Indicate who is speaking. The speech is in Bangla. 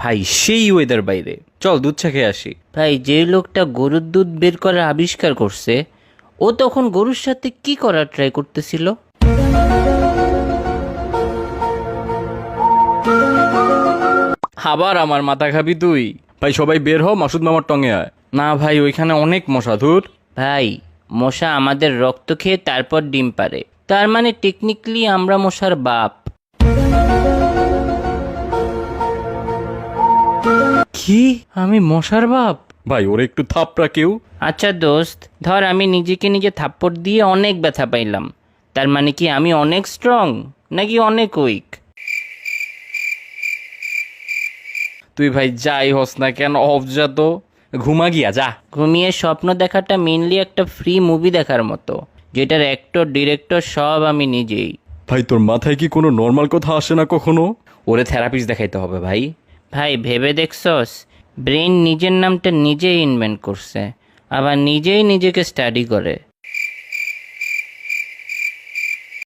Speaker 1: ভাই সেই ওয়েদার বাইরে, চল দুধ চা খেয়ে আসি।
Speaker 2: ভাই যে লোকটা গরুর দুধ বের করার আবিষ্কার করছে, ও তখন গরুর সাথে কি করার ট্রাই করতেছিল?
Speaker 1: আবার আমার মাথা খাবি তুই? ভাই সবাই বের হ, মাসুদ মামার টঙে আয়। না ভাই, ওইখানে অনেক মশা, ধুর।
Speaker 2: ভাই মশা আমাদের রক্ত খেয়ে তারপর ডিম পারে, তার মানে টেকনিক্যালি আমরা মশার বাপ।
Speaker 1: কি? আমি মশার বাপ? ভাই ওরে একটু থাপড়া কেউ।
Speaker 2: আচ্ছা দোস্ত, ধর আমি নিজেকে নিজে থাপ্পড় দিয়ে অনেক ব্যথা পাইলাম, তার মানে কি আমি অনেক স্ট্রং নাকি অনেক উইক?
Speaker 1: তুই ভাই যাই হস না কেন, অফ যা তো, ঘুমা গিয়া যা।
Speaker 2: ঘুমিয়ে স্বপ্ন দেখাটা মেনলি একটা ফ্রি মুভি দেখার মতো, যেটার অ্যাক্টর ডিরেক্টর সব আমি নিজেই।
Speaker 1: ভাই তোর মাথায় কি কোনো নর্মাল কথা আসে না কখনো? ওরে থেরাপিস্ট দেখাইতে হবে ভাই।
Speaker 2: ভাই ভেবে দেখছস, ব্রেন নিজের নামটা নিজেই ইনভেন্ট করছে, আবার নিজেই নিজেকে স্টাডি করে।